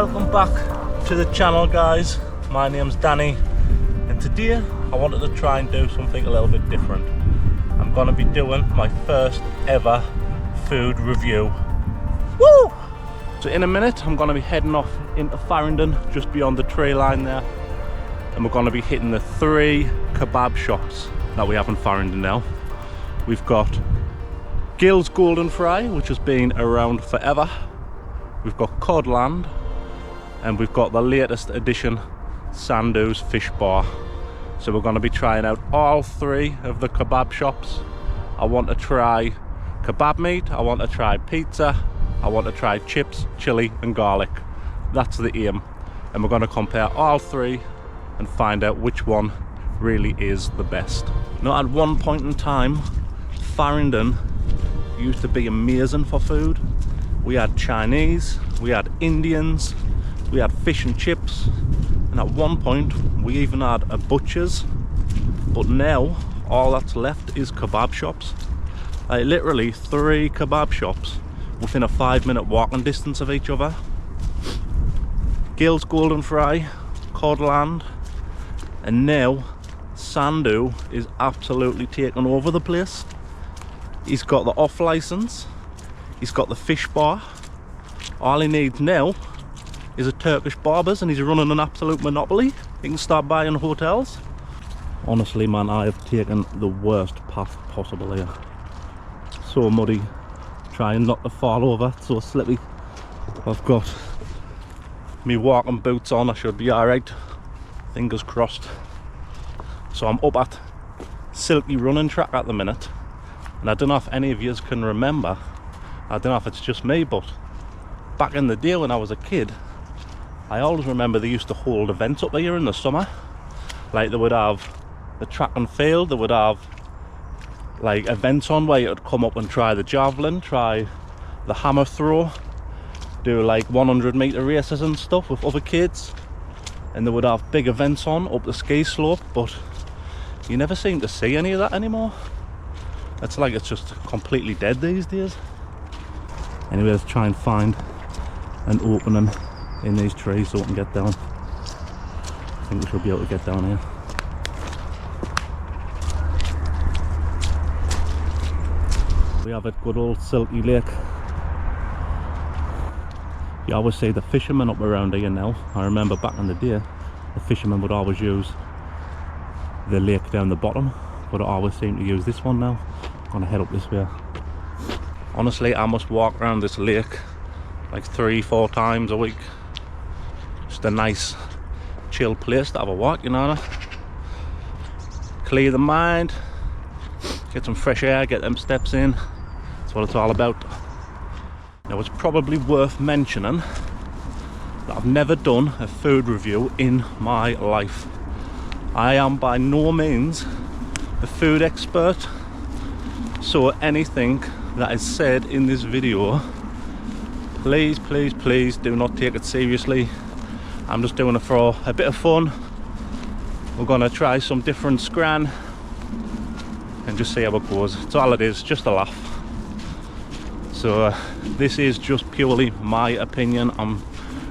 Welcome back to the channel, guys. My name's Danny, and today I wanted to try and do something a little bit different. I'm going to be doing my first ever food review. Woo! So in a minute I'm going to be heading off into Farringdon, just beyond the tree line there, and we're going to be hitting the 3 kebab shops that we have in Farringdon now. We've got Gill's Golden Fry, which has been around forever. We've got Codland, and we've got the latest edition, Sandu's Fish Bar. So we're going to be trying out all 3 of the kebab shops. I want to try kebab meat, I want to try pizza, I want to try chips, chili and garlic. That's the aim, and we're going to compare all 3 and find out which one really is the best. Now, at one point in time, Farringdon used to be amazing for food. We had Chinese, we had Indians, we had fish and chips, and at one point we even had a butcher's. But now all that's left is kebab shops. Like literally 3 kebab shops within a 5-minute walking distance of each other. Gill's Golden Fry, Codland, and now Sandu is absolutely taking over the place. He's got the off license, he's got the fish bar. All he needs now is a Turkish barbers, and he's running an absolute monopoly. He can start buying hotels. Honestly, man, I have taken the worst path possible here. So muddy, trying not to fall over, it's so slippy. I've got me walking boots on, I should be alright, fingers crossed. So I'm up at Silky running track at the minute, and I don't know if any of you can remember, I don't know if it's just me, but back in the day when I was a kid, I always remember they used to hold events up here in the summer. Like they would have the track and field, they would have like events on where you would come up and try the javelin, try the hammer throw, do like 100-meter races and stuff with other kids, and they would have big events on up the ski slope, but you never seem to see any of that anymore. It's like it's just completely dead these days. Anyway, let's try and find an opening in these trees so we can get down. I think we should be able to get down here. We have a good old Silky Lake. You always see the fishermen up around here now. I remember back in the day, the fishermen would always use the lake down the bottom, but I always seem to use this one now. I'm gonna head up this way. Honestly, I must walk around this lake like 3-4 times a week. Just a nice chill place to have a walk, you know. Clear the mind, get some fresh air, get them steps in. That's what it's all about. Now, it's probably worth mentioning that I've never done a food review in my life. I am by no means a food expert, so anything that is said in this video, please do not take it seriously. I'm just doing it for a bit of fun. We're gonna try some different scran and just see how it goes. It's all it is, just a laugh. So this is just purely my opinion. I'm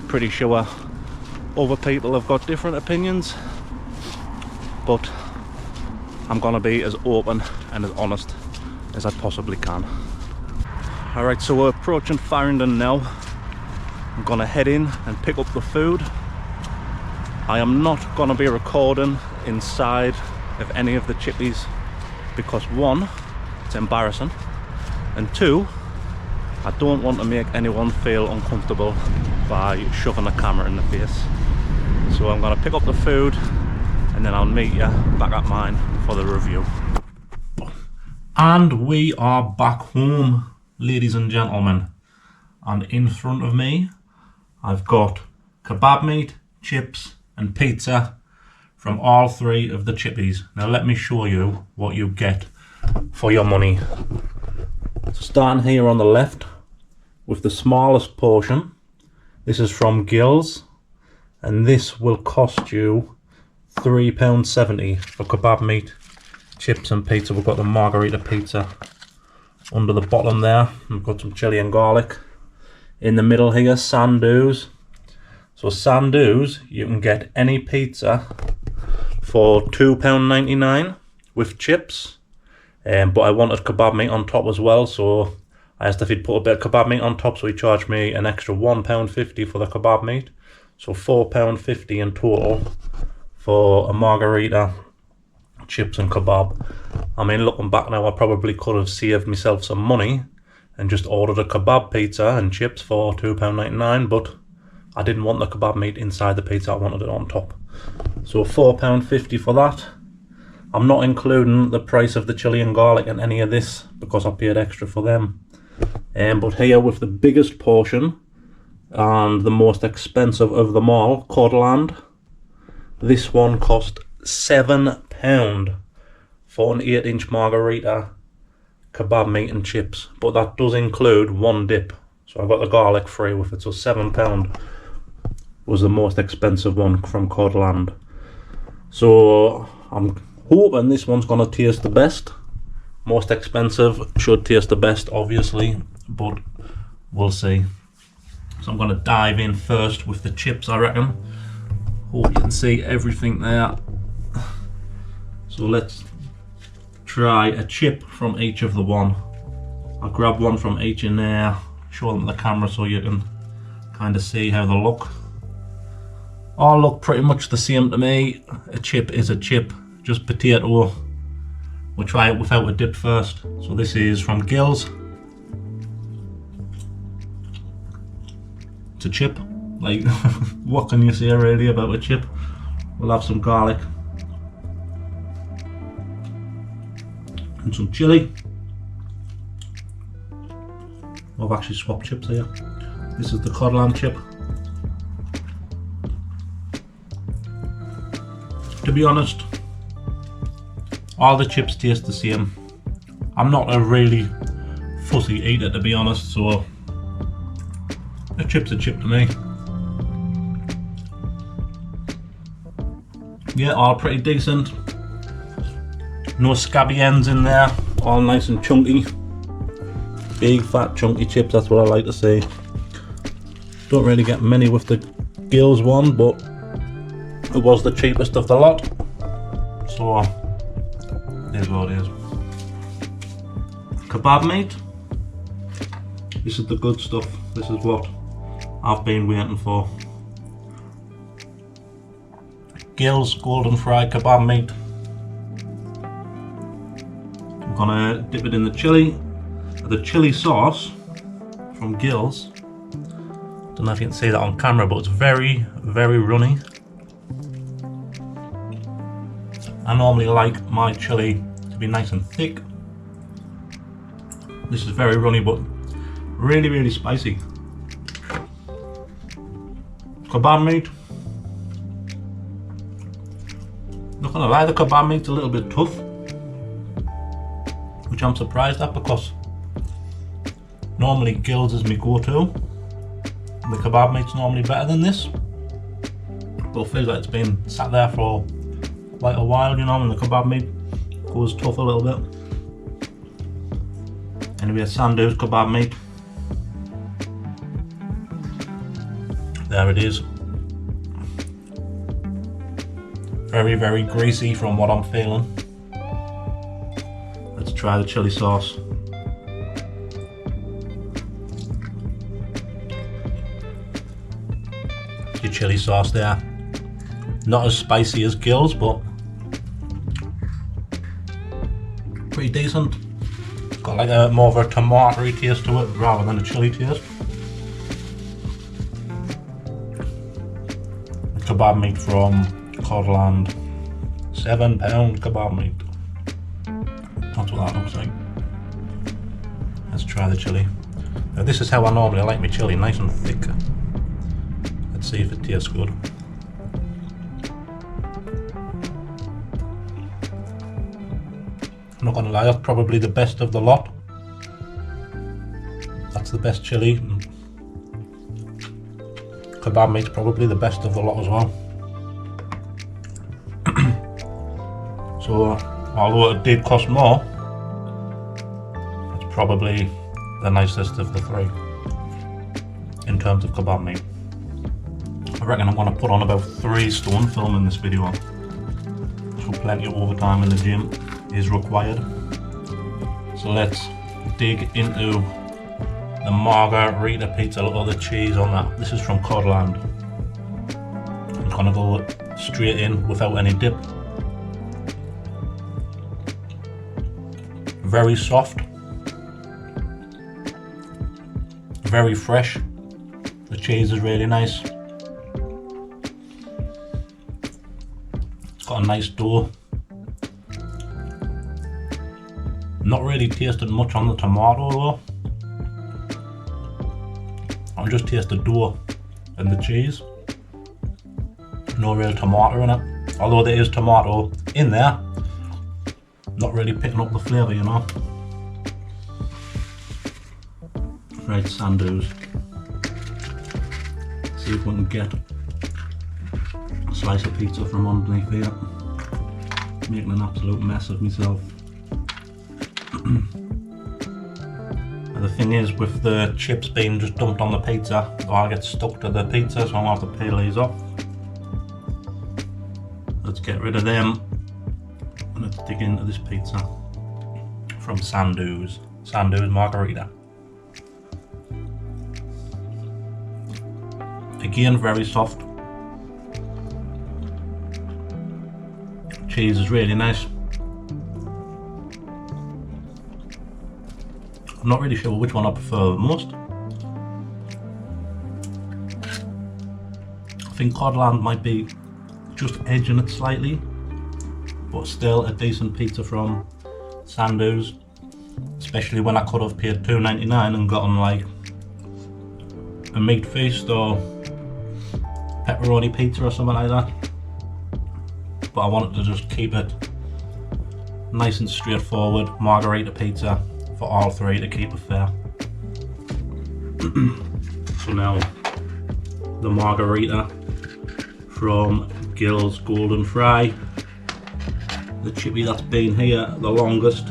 pretty sure other people have got different opinions, but I'm gonna be as open and as honest as I possibly can. Alright, so we're approaching Farringdon now. I'm gonna head in and pick up the food. I am not gonna be recording inside of any of the chippies because 1, it's embarrassing, and 2, I don't want to make anyone feel uncomfortable by shoving a camera in the face. So I'm gonna pick up the food and then I'll meet you back at mine for the review. And we are back home, ladies and gentlemen, and in front of me I've got kebab meat, chips and pizza from all 3 of the chippies. Now let me show you what you get for your money. So starting here on the left with the smallest portion, this is from Gill's, and this will cost you £3.70 for kebab meat, chips and pizza. We've got the margarita pizza under the bottom there. We've got some chili and garlic. In the middle here, Sandu's. So Sandu's, you can get any pizza for £2.99 with chips, but I wanted kebab meat on top as well, so I asked if he'd put a bit of kebab meat on top, so he charged me an extra £1.50 for the kebab meat, so £4.50 in total for a margarita, chips and kebab. I mean, looking back now, I probably could have saved myself some money and just ordered a kebab pizza and chips for £2.99, but I didn't want the kebab meat inside the pizza, I wanted it on top. So £4.50 for that. I'm not including the price of the chili and garlic in any of this because I paid extra for them. But here with the biggest portion and the most expensive of them all, Codland, this one cost £7 for an 8-inch margarita, kebab meat and chips. But that does include one dip. So I got the garlic free with it, so £7 was the most expensive one from Codland. So I'm hoping this one's gonna taste the best. Most expensive should taste the best, obviously, but we'll see. So I'm gonna dive in first with the chips, I reckon. Hope you can see everything there. So let's try a chip from each of the one. I'll grab one from each in there, show them the camera so you can kind of see how they look. All look pretty much the same to me. A chip is a chip, just potato. We'll try it without a dip first. So this is from Gill's. It's a chip. Like, what can you say really about a chip? We'll have some garlic and some chili. I've actually swapped chips here. This is the Codland chip. To be honest, all the chips taste the same. I'm not a really fussy eater, to be honest, so a chip's a chip to me. Yeah, all pretty decent. No scabby ends in there, all nice and chunky. Big fat chunky chips, that's what I like to see. Don't really get many with the Gill's one, but it was the cheapest of the lot, so it is what it is. Kebab meat. This is the good stuff. This is what I've been waiting for. Gill's golden fried kebab meat. I'm gonna dip it in the chili. The chili sauce from Gill's. Don't know if you can see that on camera, but it's very, very runny. I normally like my chili to be nice and thick. This is very runny, but really, really spicy. Kebab meat. Not gonna lie, the kebab meat's a little bit tough, which I'm surprised at because normally Gill's is my go-to. The kebab meat's normally better than this, but it feels like it's been sat there for quite a while, you know, and the kebab meat goes tough a little bit. Anyway, Sandu's kebab meat. There it is. Very, very greasy from what I'm feeling. Let's try the chili sauce. Your chili sauce there. Not as spicy as Gill's, but pretty decent. Got like a more of a tomatoey taste to it rather than a chili taste. Kebab meat from Codland. £7 kebab meat. That's what that looks like. Let's try the chili. Now this is how I normally like my chili, nice and thick. Let's see if it tastes good. I'm not gonna lie, that's probably the best of the lot. That's the best chili. Kebab meat's probably the best of the lot as well. So, although it did cost more, it's probably the nicest of the three in terms of kebab meat. I reckon I'm going to put on about 3 stone filming this video. So plenty of overtime in the gym is required. So let's dig into the margarita pizza. Look at the cheese on that. This is from Codland. I'm going to go straight in without any dip. Very soft. Very fresh. The cheese is really nice. It's got a nice dough. Not really tasted much on the tomato though. I'm just tasted dough and the cheese. No real tomato in it. Although there is tomato in there. Not really picking up the flavour, you know. Right, sandoos. See if we can get a slice of pizza from underneath here. Making an absolute mess of myself. And the thing is, with the chips being just dumped on the pizza, I'll get stuck to the pizza, so I'm going to have to peel these off. Let's get rid of them. And let's dig into this pizza from Sandoos. Sandoos Margarita. Again, very soft. Cheese is really nice. I'm not really sure which one I prefer the most. I think Codland might be just edging it slightly, but still a decent pizza from Sandoos. Especially when I could have paid $2.99 and gotten like a meat feast or pepperoni pizza or something like that. But I wanted to just keep it nice and straightforward. Margarita pizza for all 3 to keep it fair. So now the margarita from Gill's Golden Fry. The chippy that's been here the longest.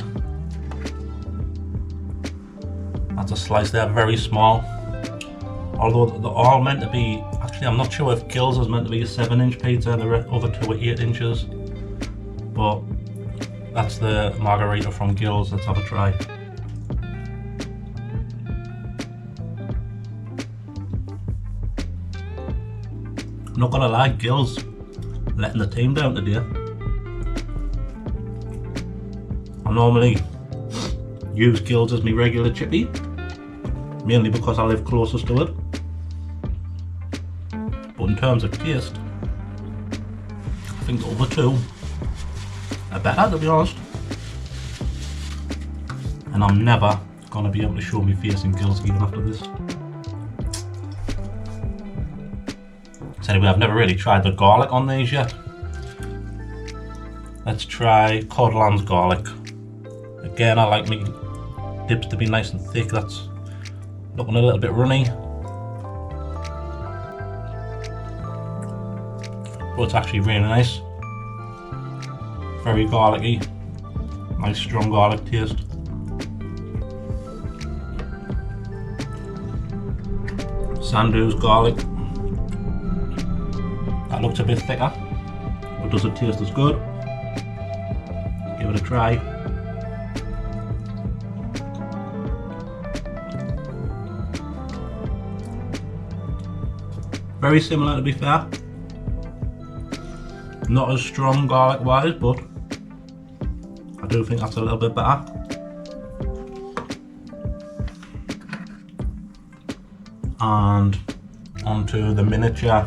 That's a slice there, very small. Although they're all meant to be, actually I'm not sure if Gill's is meant to be a 7-inch pizza and the other 2 are 8 inches. But that's the margarita from Gill's. Let's have a try. I'm not gonna lie, Gill's letting the team down today. I normally use Gill's as my regular chippy, mainly because I live closest to it. But in terms of taste, I think the other 2 are better, to be honest. And I'm never gonna be able to show my face in Gill's even after this. So anyway, I've never really tried the garlic on these yet. Let's try Codland's garlic. Again, I like my dips to be nice and thick. That's looking a little bit runny, but it's actually really nice. Very garlicky, nice strong garlic taste. Sandoos garlic. That looks a bit thicker, but does it taste as good? Give it a try. Very similar, to be fair. Not as strong garlic wise, but I do think that's a little bit better. And onto the miniature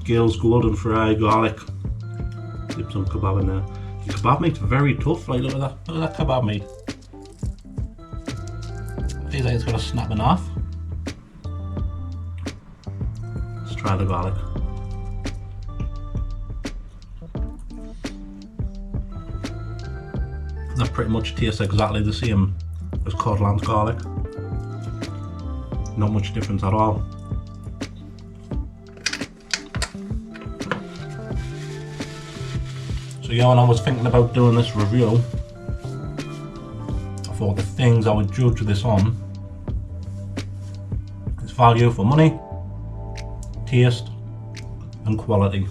Gill's Golden Fry garlic. Dip some kebab in there. The kebab meat's very tough. Like, look at that. Look at that kebab meat. Feels like it's gonna snap in half. Let's try the garlic. That pretty much tastes exactly the same as Codland's garlic. Not much difference at all. So yeah, when I was thinking about doing this review, I thought the things I would judge this on is value for money, taste and quality.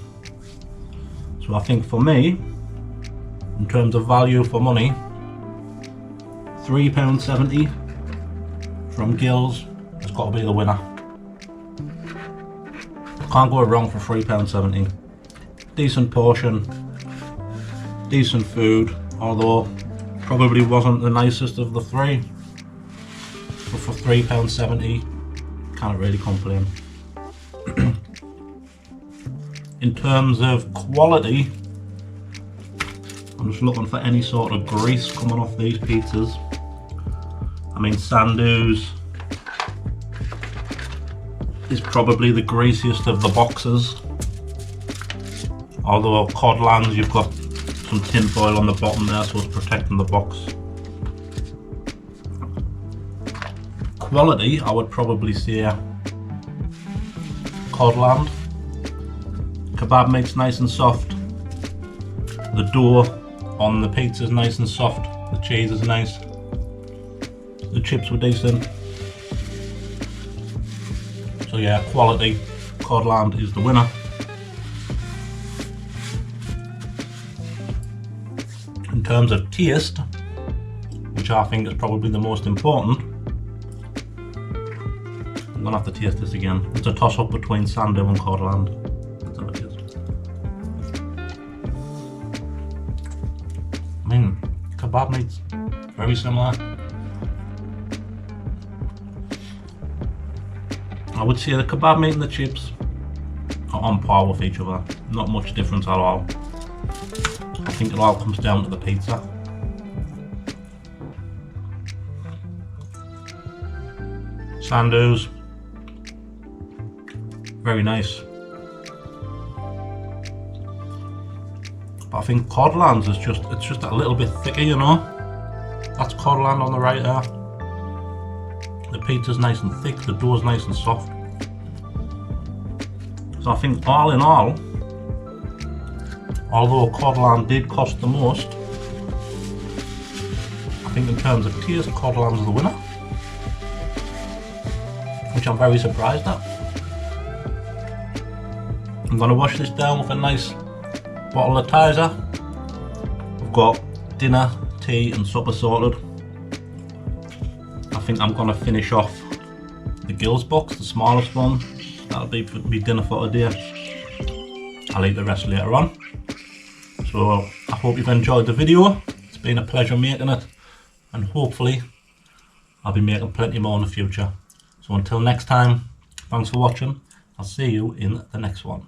So I think for me, in terms of value for money, £3.70 from Gills has got to be the winner. Can't go wrong for £3.70. Decent portion, decent food, although probably wasn't the nicest of the three. But for £3.70, can't really complain. In terms of quality, I'm just looking for any sort of grease coming off these pizzas. I mean, Sandu's is probably the greasiest of the boxes. Although Codlands, you've got some tin foil on the bottom there, so it's protecting the box. Quality, I would probably say Codland. Kebab meat's nice and soft. The dough on the pizza is nice and soft. The cheese is nice. The chips were decent. So yeah, quality, Codland is the winner. In terms of taste, which I think is probably the most important, I'm gonna have to taste this again. It's a toss up between Sandu and Codland. Let's have a taste. I mean, kebab meat's very similar. I would say the kebab meat and the chips are on par with each other. Not much difference at all. I think it all comes down to the pizza. Sandu's, very nice. But I think Codlands is just a little bit thicker, you know. That's Codland on the right there. The pizza's nice and thick, the dough's nice and soft. So I think all in all, although Codland did cost the most, I think in terms of taste, Codland's the winner. Which I'm very surprised at. I'm going to wash this down with a nice bottle of Tizer. We've got dinner, tea and supper sorted. I think I'm going to finish off the Gills box, the smallest one. That'll be dinner for today. I'll eat the rest later on. So I hope you've enjoyed the video. It's been a pleasure making it, and hopefully I'll be making plenty more in the future. So until next time, thanks for watching. I'll see you in the next one.